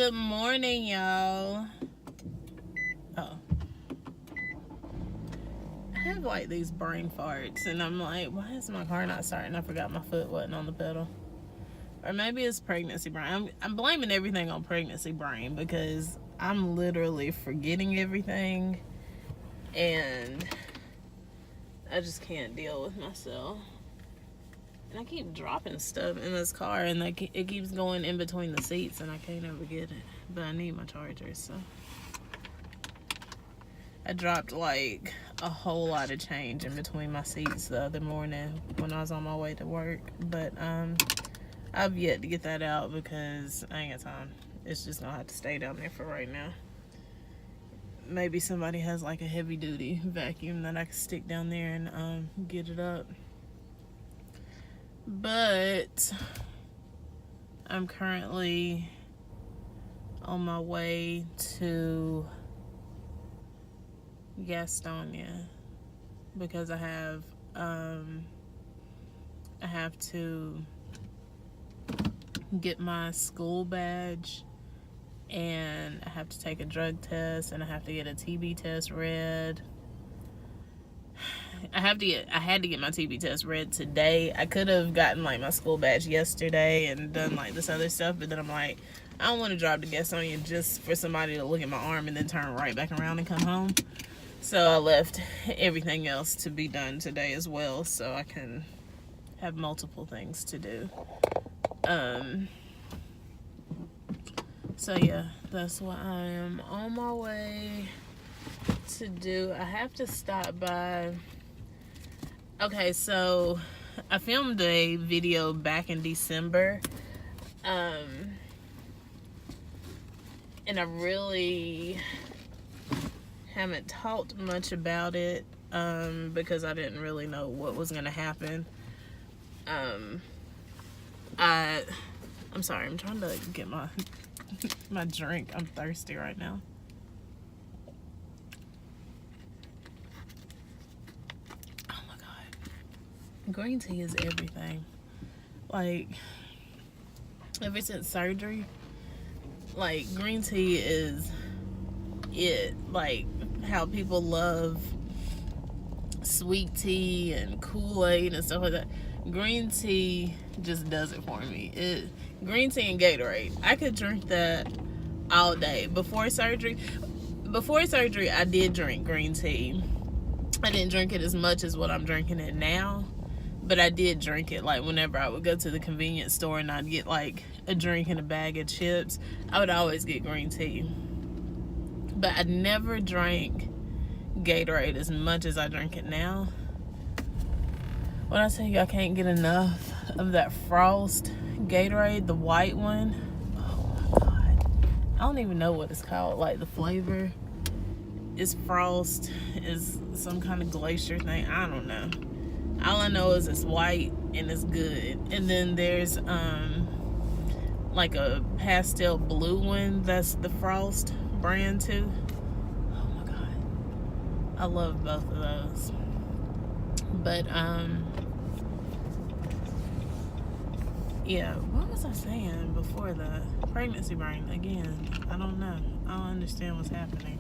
Good morning, y'all. Oh. I have like these brain farts, and I'm like, why is my car not starting? I forgot my foot wasn't on the pedal. Or maybe it's pregnancy brain. I'm blaming everything on pregnancy brain because I'm literally forgetting everything, and I just can't deal with myself. And I keep dropping stuff in this car, and it keeps going in between the seats, and I can't ever get it. But I need my charger, so. I dropped like a whole lot of change in between my seats the other morning when I was on my way to work. But I've yet to get that out because I ain't got time. It's just gonna have to stay down there for right now. Maybe somebody has like a heavy duty vacuum that I can stick down there and get it up. But I'm currently on my way to Gastonia because I have to get my school badge, and I have to take a drug test, and I have to get a TB test read. I had to get my TB test read today. I could have gotten like my school badge yesterday and done like this other stuff, but then I'm like, I don't want to drive to Gastonia just for somebody to look at my arm and then turn right back around and come home. So I left everything else to be done today as well, so I can have multiple things to do. So yeah, that's what I am on my way to do. I have to stop by. Okay, so I filmed a video back in December, and I really haven't talked much about it because I didn't really know what was gonna happen. I'm sorry, I'm trying to get my my drink. I'm thirsty right now. Oh my god, green tea is everything. Like, ever since surgery, like, green tea is it. Like how people love sweet tea and Kool-Aid and stuff like that, green tea just does it for me. Green tea and Gatorade, I could drink that all day. Before surgery I did drink green tea. I didn't drink it as much as what I'm drinking it now, but I did drink it. Like whenever I would go to the convenience store and I'd get like a drink and a bag of chips, I would always get green tea. But I never drank Gatorade as much as I drink it now. When I tell you I can't get enough of that Frost Gatorade, the white one, oh my god, I don't even know what it's called. Like the flavor is Frost, is some kind of glacier thing, I don't know. All I know is it's white and it's good. And then there's like a pastel blue one that's the Frost brand too. Oh my god, I love both of those. But yeah, what was I saying before the pregnancy brain again? I don't know. I don't understand what's happening.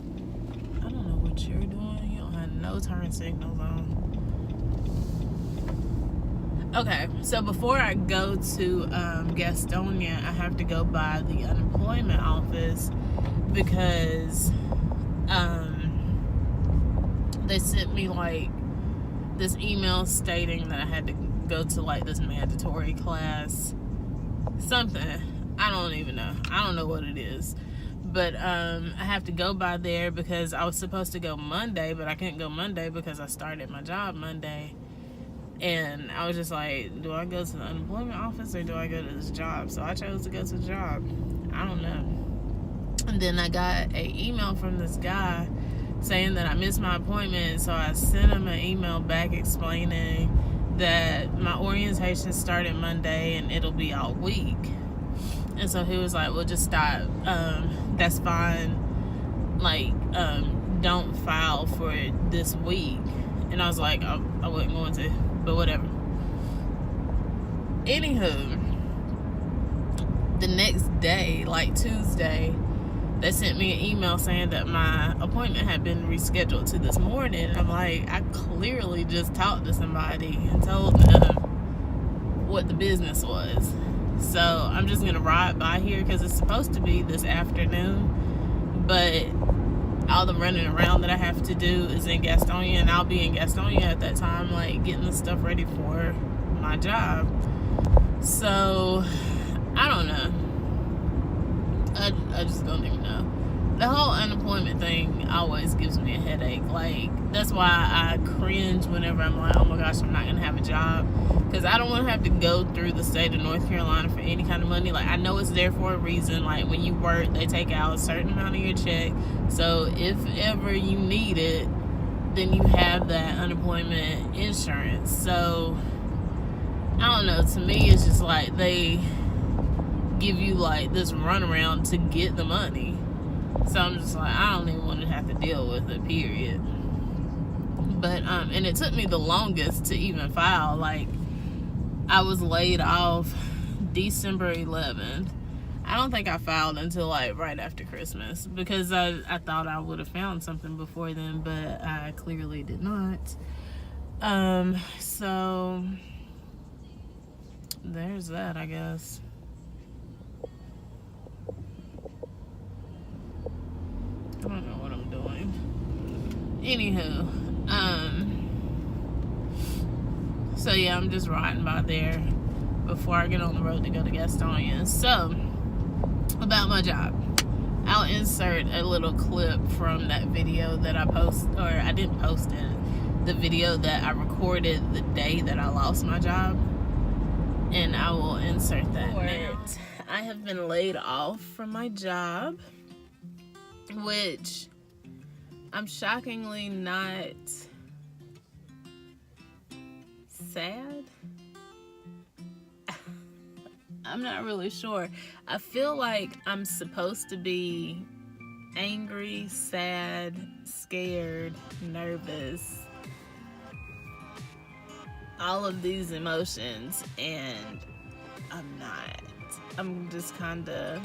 I don't know what you're doing. You don't have no turn signals on. Okay, so before I go to Gastonia, I have to go by the unemployment office because they sent me like this email stating that I had to go to like this mandatory class, something. I don't even know. I don't know what it is. But I have to go by there because I was supposed to go Monday, but I couldn't go Monday because I started my job Monday. And I was just like, do I go to the unemployment office or do I go to this job? So I chose to go to the job. I don't know. And then I got an email from this guy saying that I missed my appointment. So I sent him an email back explaining that my orientation started Monday and it'll be all week. And so he was like, well, just stop. That's fine. Like, don't file for this week. And I was like, I wasn't going to, but whatever. Anywho, the next day, like Tuesday, they sent me an email saying that my appointment had been rescheduled to this morning. I'm like, I clearly just talked to somebody and told them what the business was. So I'm just gonna ride by here because it's supposed to be this afternoon, but all the running around that I have to do is in Gastonia, and I'll be in Gastonia at that time, like getting the stuff ready for my job. So I don't know. I just don't even know. The whole unemployment thing always gives me a headache. Like, that's why I cringe whenever I'm like, oh my gosh, I'm not gonna have a job, because I don't want to have to go through the state of North Carolina for any kind of money. Like, I know it's there for a reason. Like, when you work, they take out a certain amount of your check, so if ever you need it, then you have that unemployment insurance. So I don't know, to me it's just like they give you like this runaround to get the money. So I'm just like, I don't even want to have to deal with it, period. But and it took me the longest to even file. Like, I was laid off December 11th. I don't think I filed until like right after Christmas, because I thought I would have found something before then, but I clearly did not. So there's that, I guess. I don't know what I'm doing. Anywho, so yeah, I'm just riding by there before I get on the road to go to Gastonia. So, about my job, I'll insert a little clip from that video that I I didn't post it, the video that I recorded the day that I lost my job, and I will insert that now. I have been laid off from my job, which I'm shockingly not sad. I'm not really sure. I feel like I'm supposed to be angry, sad, scared, nervous, all of these emotions, and I'm not. I'm just kind of,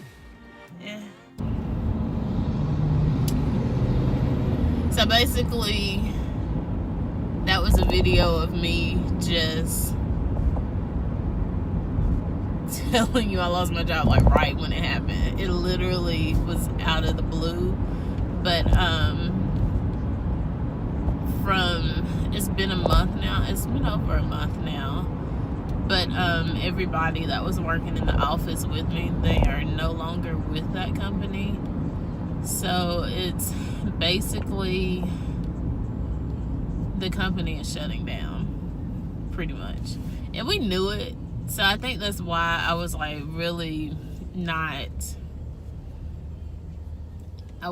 So basically, that was a video of me just telling you I lost my job, like right when it happened. It literally was out of the blue. But it's been a month now. It's been over a month now. But everybody that was working in the office with me, they are no longer with that company. So it's basically, the company is shutting down, pretty much. And we knew it. So I think that's why I was like really not, I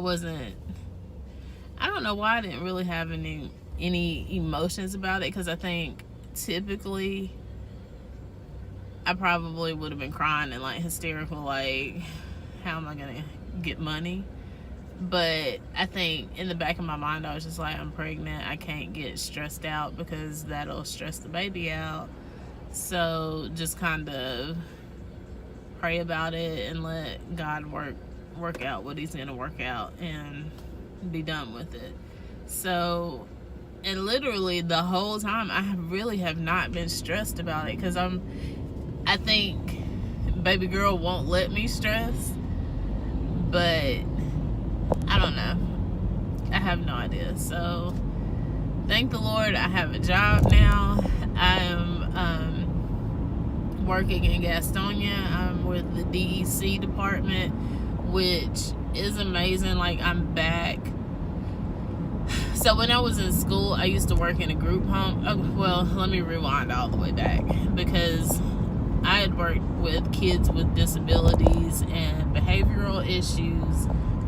don't know why I didn't really have any emotions about it, because I think typically I probably would have been crying and like hysterical, like, how am I gonna get money? But I think in the back of my mind, I was just like, I'm pregnant. I can't get stressed out because that'll stress the baby out. So just kind of pray about it and let God work out what he's going to work out and be done with it. So, and literally the whole time, I really have not been stressed about it, because I think baby girl won't let me stress, but I don't know. I have no idea. So thank the Lord I have a job now. I am working in Gastonia. I'm with the DEC department, which is amazing. Like, I'm back. So when I was in school, I used to work in a group home. Oh, well, let me rewind all the way back, because I had worked with kids with disabilities and behavioral issues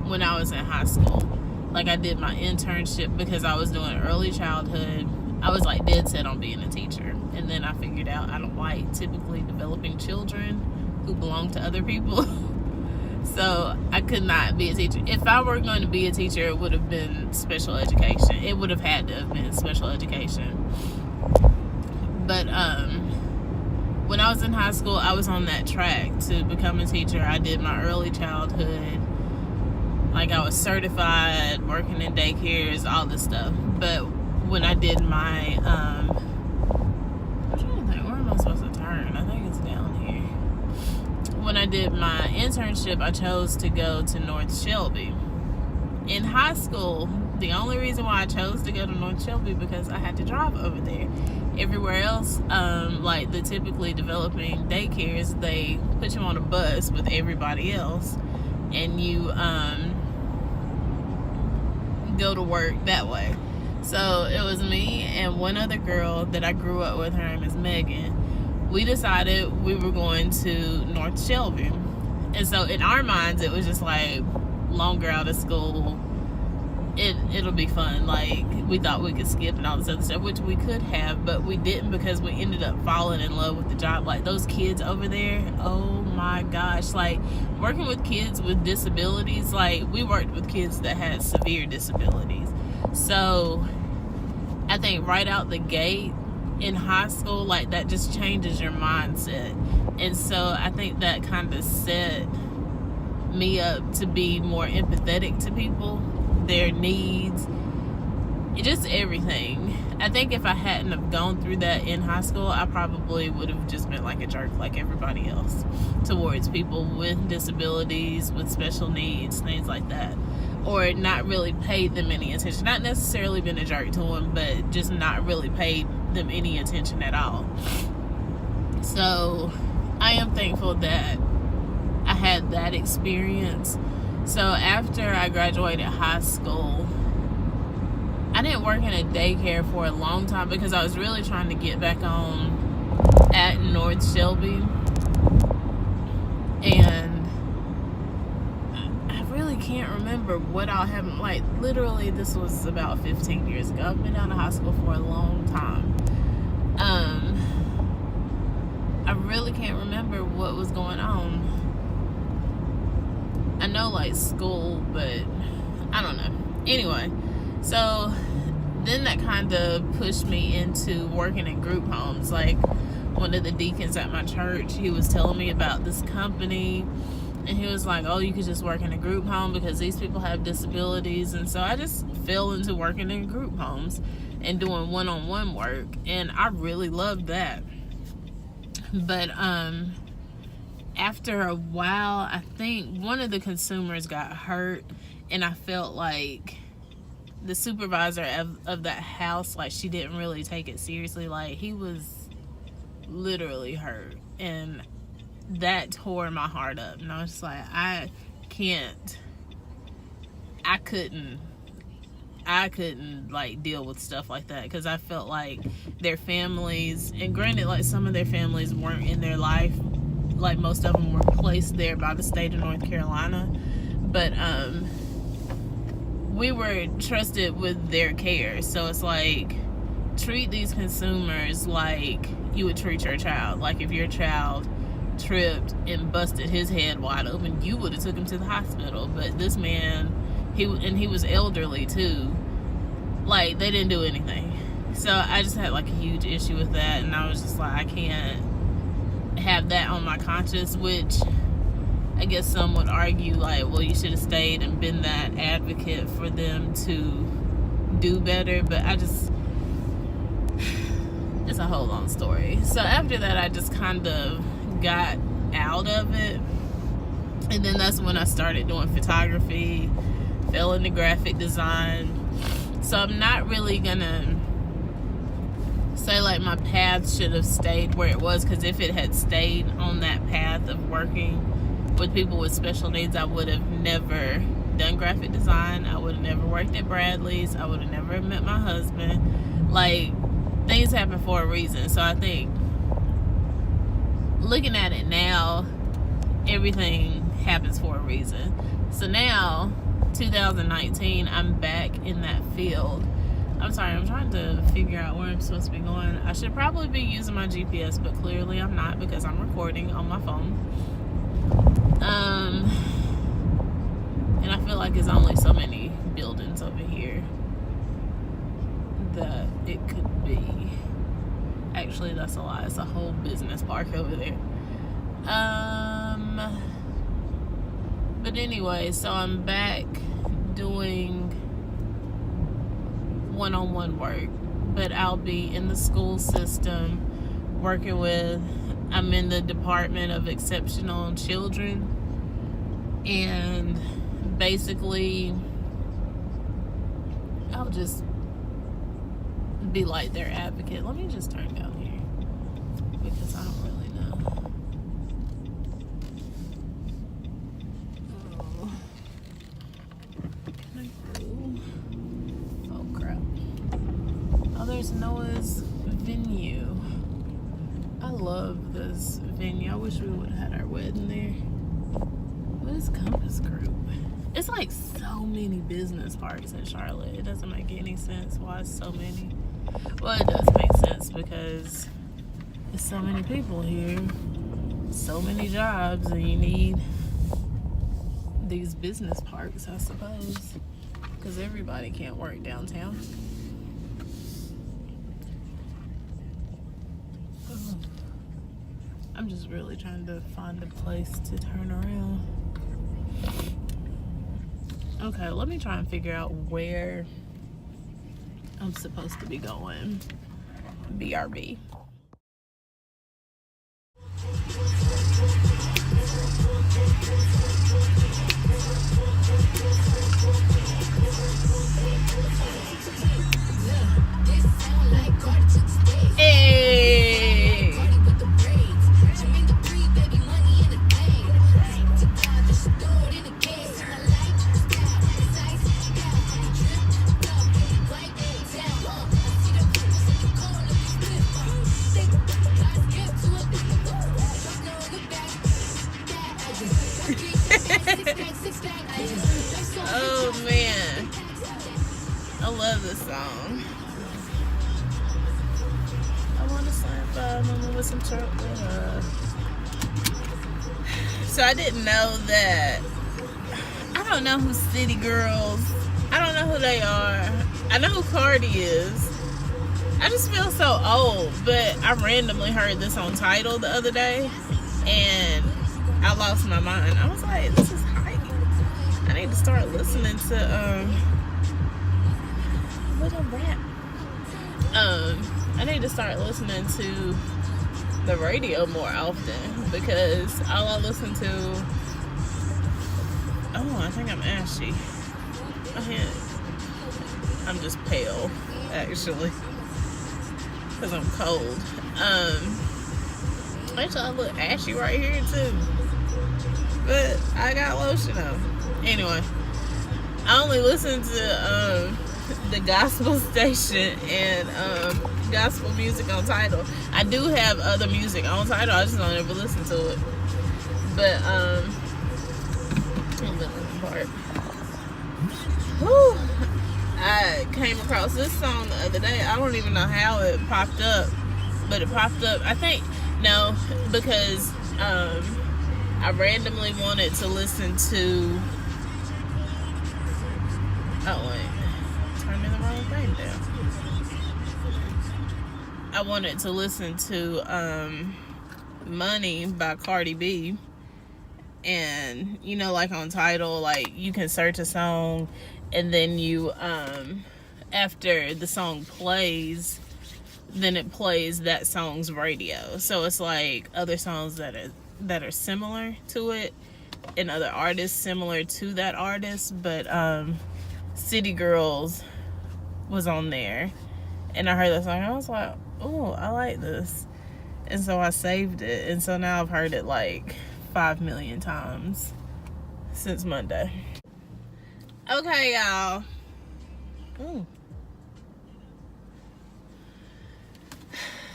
when I was in high school. Like, I did my internship because I was doing early childhood. I was like dead set on being a teacher, and then I figured out I don't like typically developing children who belong to other people. So I could not be a teacher. If I were going to be a teacher, it would have been special education. It would have had to have been special education. But when I was in high school, I was on that track to become a teacher. I did my early childhood. Like, I was certified, working in daycares, all this stuff. But when I did my, I'm trying to think, where am I supposed to turn? I think it's down here. When I did my internship, I chose to go to North Shelby. In high school, the only reason why I chose to go to North Shelby because I had to drive over there. Everywhere else, like the typically developing daycares, they put you on a bus with everybody else, and you go to work that way. So it was me and one other girl that I grew up with. Her name is Megan. We decided we were going to North Shelby, and so in our minds, it was just like longer out of school. It'll be fun. Like, we thought we could skip and all this other stuff, which we could have, but we didn't because we ended up falling in love with the job. Like, those kids over there, oh my gosh, like working with kids with disabilities, like we worked with kids that had severe disabilities. So I think right out the gate in high school, like, that just changes your mindset. And so I think that kind of set me up to be more empathetic to people, their needs, just everything. I think if I hadn't have gone through that in high school, I probably would have just been like a jerk like everybody else towards people with disabilities, with special needs, things like that, or not really paid them any attention. Not necessarily been a jerk to them, but just not really paid them any attention at all. So I am thankful that I had that experience. So after I graduated high school, I didn't work in a daycare for a long time because I was really trying to get back on at North Shelby. And I really can't remember what all happened. Like, literally, this was about 15 years ago. I've been out of high school for a long time. I really can't remember what was going on. I know, like, school, but I don't know. Anyway, so then that kind of pushed me into working in group homes. Like, one of the deacons at my church, he was telling me about this company, and he was like, oh, you could just work in a group home because these people have disabilities. And so I just fell into working in group homes and doing one-on-one work, and I really loved that. But after a while, I think one of the consumers got hurt, and I felt like the supervisor of that house, like, she didn't really take it seriously. Like, he was literally hurt, and that tore my heart up. And I was just like, I couldn't like deal with stuff like that, because I felt like their families, and granted, like, some of their families weren't in their life, like most of them were placed there by the state of North Carolina, but we were trusted with their care. So it's like, treat these consumers like you would treat your child. Like, if your child tripped and busted his head wide open, you would have took him to the hospital. But this man, he was elderly too, like, they didn't do anything. So I just had like a huge issue with that, and I was just like, I can't have that on my conscience, which I guess some would argue, like, well, you should have stayed and been that advocate for them to do better. But it's a whole long story. So after that, I just kind of got out of it, and then that's when I started doing photography, fell into graphic design. So I'm not really gonna say like my path should have stayed where it was, because if it had stayed on that path of working with people with special needs, I would have never done graphic design. I would have never worked at Bradley's. I would have never met my husband. Like, things happen for a reason. So I think, looking at it now, everything happens for a reason. So now, 2019, I'm back in that field. I'm sorry, I'm trying to figure out where I'm supposed to be going. I should probably be using my GPS, but clearly I'm not, because I'm recording on my phone. And I feel like there's only so many buildings over here that it could be. Actually, that's a lie. It's a whole business park over there. But anyway, so I'm back doing one-on-one work, but I'll be in the school system working with, I'm in the Department of Exceptional Children, and basically I'll just be like their advocate. Let me just turn down here because I don't really know. Can I go? Oh crap. Oh, there's Noah's venue. I love this venue. I wish we would have had our wedding there. What is Compass Group? It's like so many business parks in Charlotte. It doesn't make any sense why it's so many. Well, it does make sense because there's so many people here, so many jobs, and you need these business parks, I suppose, because everybody can't work downtown. I'm just really trying to find a place to turn around. Okay, let me try and figure out where I'm supposed to be going. BRB. Hey! Oh man, I love this song. I want to slap by mama with some chocolate. So I didn't know that. I don't know who City Girls. I don't know who they are. I know who Cardi is. I just feel so old, but I randomly heard this on Tidal the other day, and I lost my mind. I was like, this is hype. I need to start listening to what a rap. I need to start listening to the radio more often because all I listen to. Oh, I think I'm ashy. I'm just pale, actually, because I'm cold. Actually, I look ashy right here too, but I got lotion on. Anyway, I only listen to the gospel station and gospel music on Tidal. I do have other music on Tidal, I just don't ever listen to it. But whew, I came across this song the other day. I don't even know how it popped up, but it popped up. I think no, because I randomly wanted to listen to. Oh wait, turning the wrong thing down. I wanted to listen to Money by Cardi B. And you know, like on Tidal, like you can search a song and then you after the song plays, then it plays that song's radio. So it's like other songs that are similar to it and other artists similar to that artist, but City Girls was on there and I heard that song and I was like, oh, I like this. And so I saved it, and so now I've heard it like 5 million times since Monday. Okay, y'all.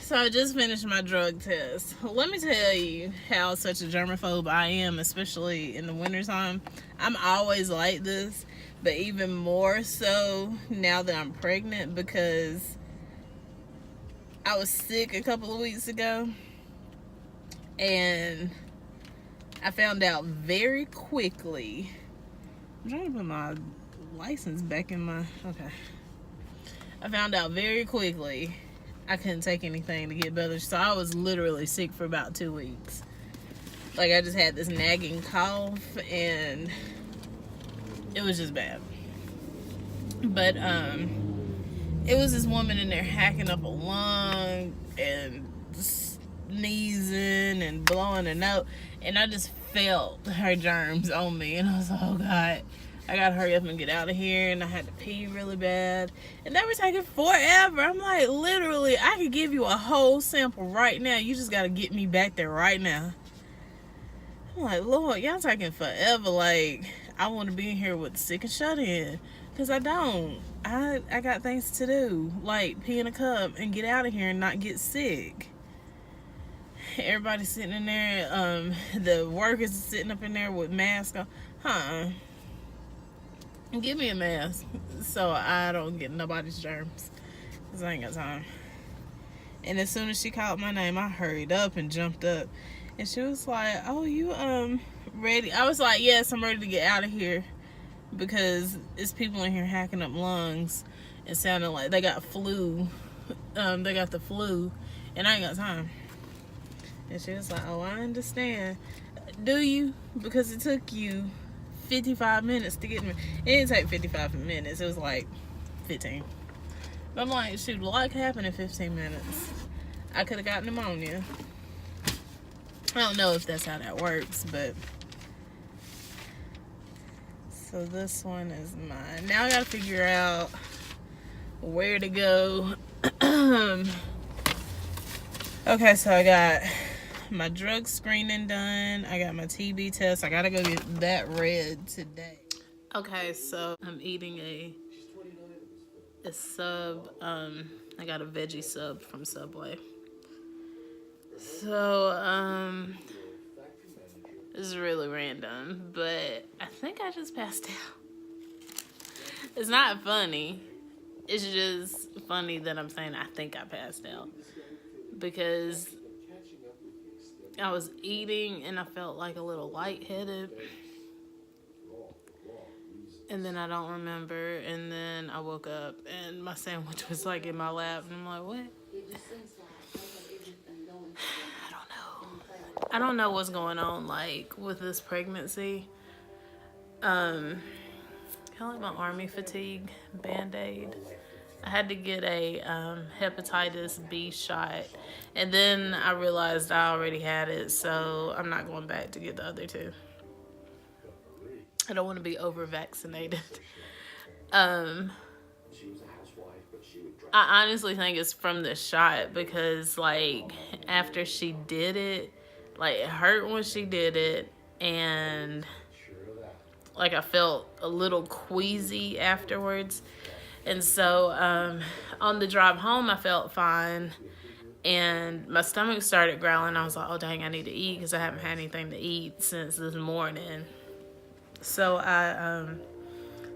So I just finished my drug test. Let me tell you how such a germaphobe I am, especially in the wintertime. I'm always like this, but even more so now that I'm pregnant, because I was sick a couple of weeks ago and I found out very quickly. I'm trying to put my license back in my, okay. I found out very quickly I couldn't take anything to get better. So I was literally sick for about 2 weeks. Like, I just had this nagging cough, and it was just bad. But it was this woman in there hacking up a lung and sneezing and blowing a nose, and I just felt her germs on me, and I was like, oh God, I gotta hurry up and get out of here. And I had to pee really bad, and they were taking forever. I'm like, literally, I could give you a whole sample right now. You just gotta get me back there right now. I'm like, Lord, y'all taking forever. Like, I want to be in here with sick and shut in, because I don't. I got things to do, like pee in a cup and get out of here and not get sick. Everybody's sitting in there. The workers are sitting up in there with masks on. Give me a mask so I don't get nobody's germs, because I ain't got time. And as soon as she called my name, I hurried up and jumped up. And she was like, oh, you ready? I was like, yes, I'm ready to get out of here, because it's people in here hacking up lungs and sounding like they got flu. They got the flu, and I ain't got time. And she was like, oh, I understand. Do you? Because it took you 55 minutes to get me. It didn't take 55 minutes. It was like 15. But I'm like, shoot, a lot could happen in 15 minutes. I could have got pneumonia. I don't know if that's how that works, but... So this one is mine. Now I gotta figure out where to go. Okay, so I got my drug screening done. I got my TB test. I gotta go get that read today. Okay, so I'm eating a sub. I got a veggie sub from Subway. So, this is really random, but I think I just passed out. It's not funny. It's just funny that I'm saying I think I passed out, because I was eating and I felt like a little lightheaded, and then I don't remember, and then I woke up and my sandwich was like in my lap, and I'm like, what? I don't know what's going on, like, with this pregnancy. Kind of like my army fatigue Band-Aid. I had to get a hepatitis B shot, and then I realized I already had it, so I'm not going back to get the other two. I don't want to be over-vaccinated. I honestly think it's from the shot, because, like, after she did it, like, it hurt when she did it, and, like, I felt a little queasy afterwards. And so, on the drive home, I felt fine, and my stomach started growling. I was like, oh, dang, I need to eat, because I haven't had anything to eat since this morning. So, I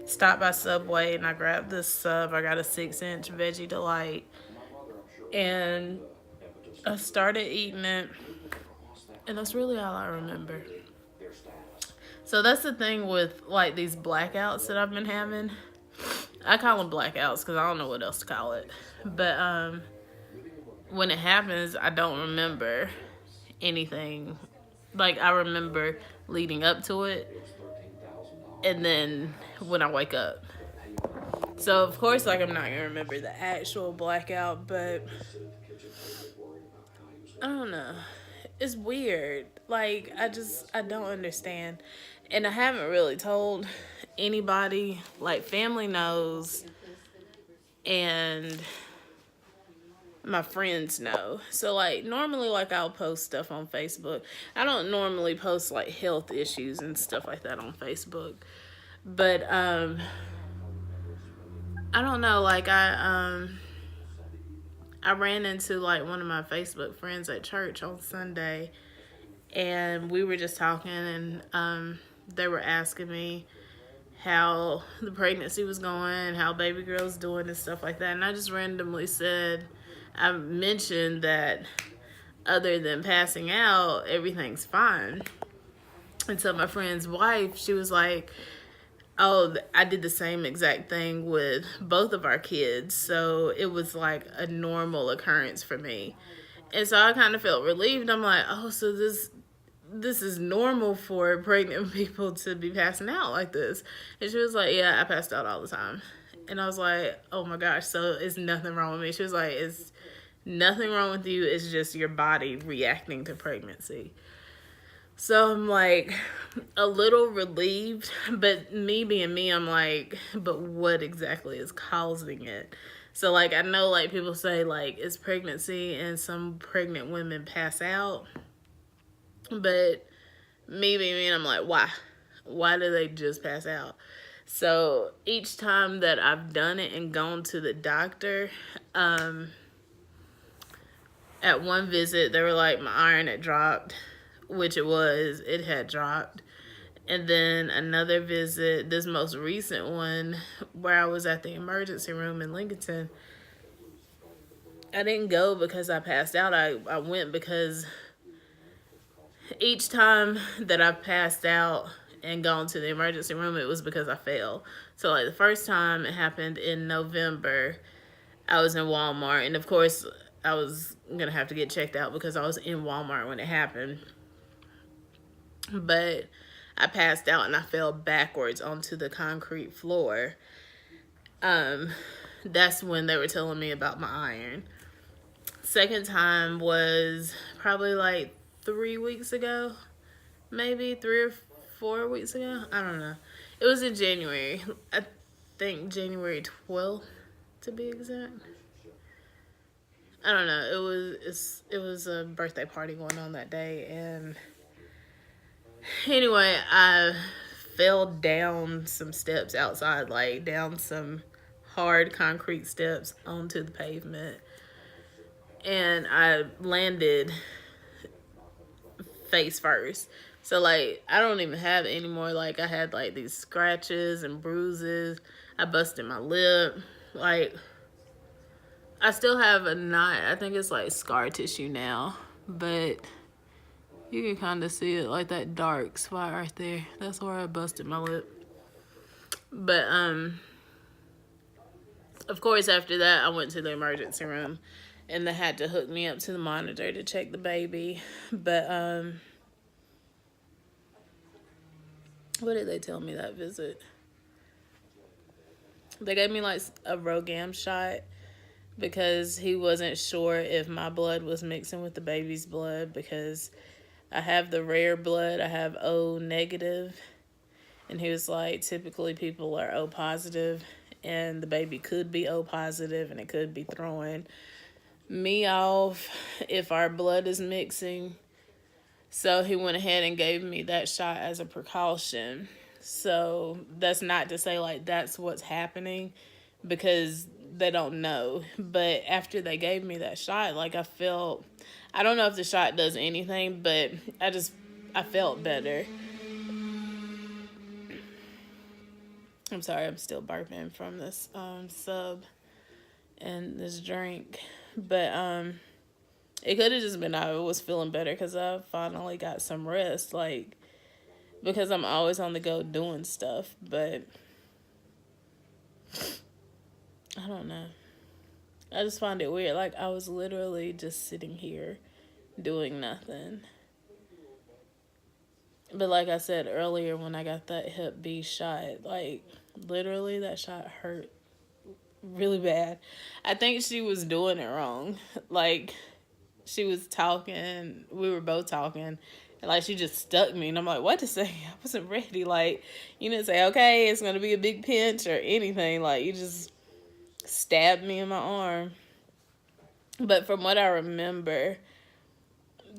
stopped by Subway, and I grabbed this sub. I got a 6-inch Veggie Delight, and I started eating it. And that's really all I remember. So that's the thing with, like, these blackouts that I've been having. I call them blackouts because I don't know what else to call it. But when it happens, I don't remember anything. Like, I remember leading up to it, and then when I wake up. So, of course, like, I'm not going to remember the actual blackout, but I don't know. It's weird. Like, I don't understand. And I haven't really told anybody. Like, family knows, and my friends know. So, like, normally, like, I'll post stuff on Facebook. I don't normally post, like, health issues and stuff like that on Facebook. But, I don't know. Like, I ran into, like, one of my Facebook friends at church on Sunday, and we were just talking, and they were asking me how the pregnancy was going, how baby girl's doing and stuff like that. And I just randomly said, I mentioned that other than passing out, everything's fine. And so my friend's wife, she was like, Oh, I did the same exact thing with both of our kids. So it was like a normal occurrence for me. And so I kind of felt relieved. I'm like, oh, so this is normal for pregnant people to be passing out like this. And she was like, yeah, I passed out all the time. And I was like, oh my gosh, so it's nothing wrong with me. She was like, it's nothing wrong with you. It's just your body reacting to pregnancy. So I'm like a little relieved, but me being me, I'm like, but what exactly is causing it? So like I know like people say like it's pregnancy and some pregnant women pass out, but me being me, I'm like, why? Why do they just pass out? So each time that I've done it and gone to the doctor, at one visit they were like my iron had dropped, which it had dropped. And then another visit, this most recent one, where I was at the emergency room in Lincoln, I didn't go because I passed out. I went because each time that I passed out and gone to the emergency room, it was because I fell. So like the first time it happened in November, I was in Walmart. And of course, I was going to have to get checked out because I was in Walmart when it happened. But I passed out and I fell backwards onto the concrete floor. That's when they were telling me about my iron. Second time was probably like 3 weeks ago, maybe 3 or 4 weeks ago. I don't know. It was in January. I think January 12th to be exact. I don't know. It was a birthday party going on that day, and anyway, I fell down some steps outside, like down some hard concrete steps onto the pavement, and I landed face first. So like I don't even have any more. Like I had like these scratches and bruises. I busted my lip. Like I still have a knot. I think it's like scar tissue now, but you can kind of see it, like that dark spot right there. That's where I busted my lip. But of course after that I went to the emergency room and they had to hook me up to the monitor to check the baby. But what did they tell me that visit? They gave me like a Rogam shot because he wasn't sure if my blood was mixing with the baby's blood, because I have the rare blood. I have O negative. And he was like, typically people are O positive, and the baby could be O positive, and it could be throwing me off if our blood is mixing. So he went ahead and gave me that shot as a precaution. So that's not to say like that's what's happening, because they don't know. But after they gave me that shot, like I felt, I don't know if the shot does anything, but I felt better. I'm sorry, I'm still burping from this sub and this drink. But it could have just been I was feeling better because I finally got some rest, like, because I'm always on the go doing stuff. But I don't know. I just find it weird. Like, I was literally just sitting here doing nothing. But like I said earlier, when I got that Hep B shot, like, literally that shot hurt really bad. I think she was doing it wrong. Like, she was talking, we were both talking, and like she just stuck me, and I'm like, what to say? I wasn't ready. Like, you didn't say, okay, it's gonna be a big pinch or anything. Like, you just stabbed me in my arm. But from what I remember,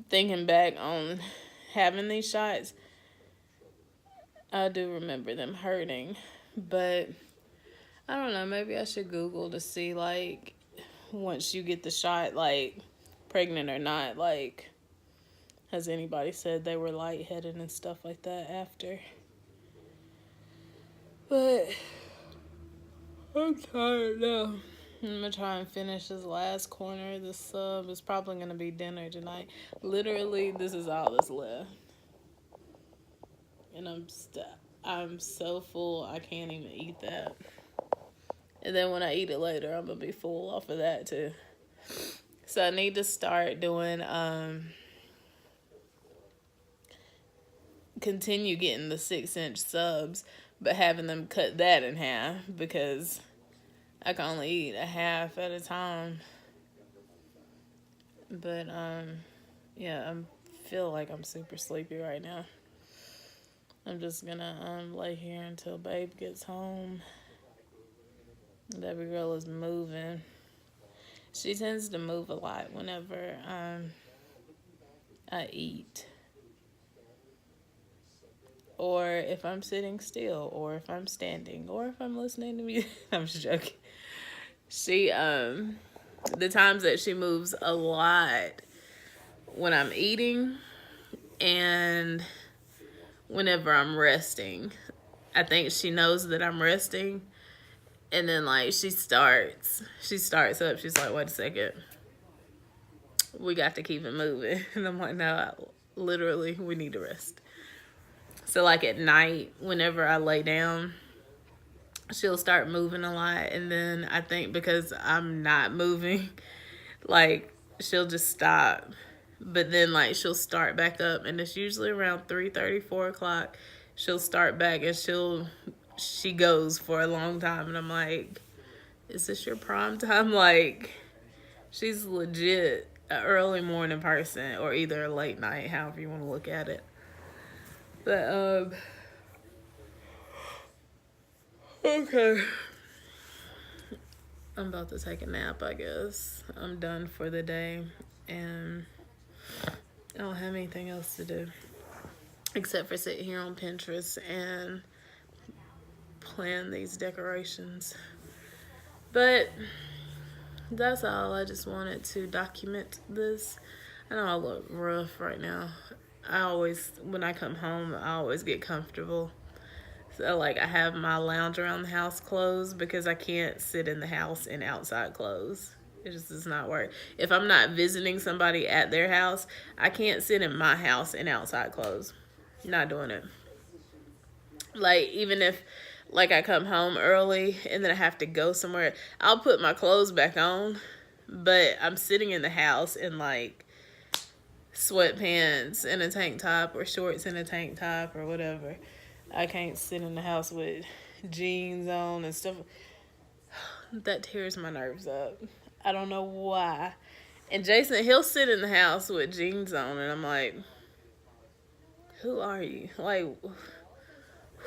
thinking back on having these shots, I do remember them hurting. But I don't know, maybe I should Google to see, like, once you get the shot, like, pregnant or not, like, has anybody said they were lightheaded and stuff like that after? But I'm tired now. I'm gonna try and finish this last corner of the sub. It's probably gonna be dinner tonight. Literally, this is all that's left. And I'm so full, I can't even eat that. And then when I eat it later, I'm going to be full off of that too. So I need to start doing, continue getting the 6-inch subs, but having them cut that in half because I can only eat a half at a time. But, yeah, I feel like I'm super sleepy right now. I'm just gonna lay here until babe gets home. Baby girl is moving. She tends to move a lot whenever I eat. Or if I'm sitting still, or if I'm standing, or if I'm listening to music. I'm just joking. She the times that she moves a lot when I'm eating and whenever I'm resting. I think she knows that I'm resting, and then like she starts up. She's like, "Wait a second, we got to keep it moving." And I'm like, "No, literally, we need to rest." So like at night, whenever I lay down, she'll start moving a lot, and then I think because I'm not moving, like she'll just stop. But then like she'll start back up, and it's usually around 3:30, 4 o'clock. She'll start back, and she goes for a long time, and I'm like, "Is this your prime time?" Like, she's legit an early morning person, or either a late night, however you want to look at it. But okay. I'm about to take a nap, I guess. I'm done for the day, and I don't have anything else to do except for sit here on Pinterest and plan these decorations. But that's all. I just wanted to document this. I know I look rough right now. When I come home, I always get comfortable. So, like, I have my lounge around the house clothes because I can't sit in the house in outside clothes. It just does not work. If I'm not visiting somebody at their house, I can't sit in my house in outside clothes. Not doing it. Like, even if, like, I come home early and then I have to go somewhere, I'll put my clothes back on. But I'm sitting in the house in, like, sweatpants and a tank top or shorts and a tank top or whatever. I can't sit in the house with jeans on and stuff. That tears my nerves up. I don't know why. And Jason, he'll sit in the house with jeans on, and I'm like, who are you? Like,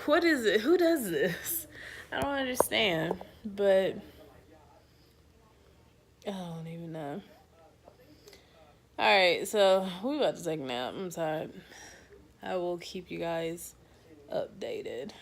what is it? Who does this? I don't understand. But I don't even know. Alright, so we about to take a nap. I'm tired. I will keep you guys updated.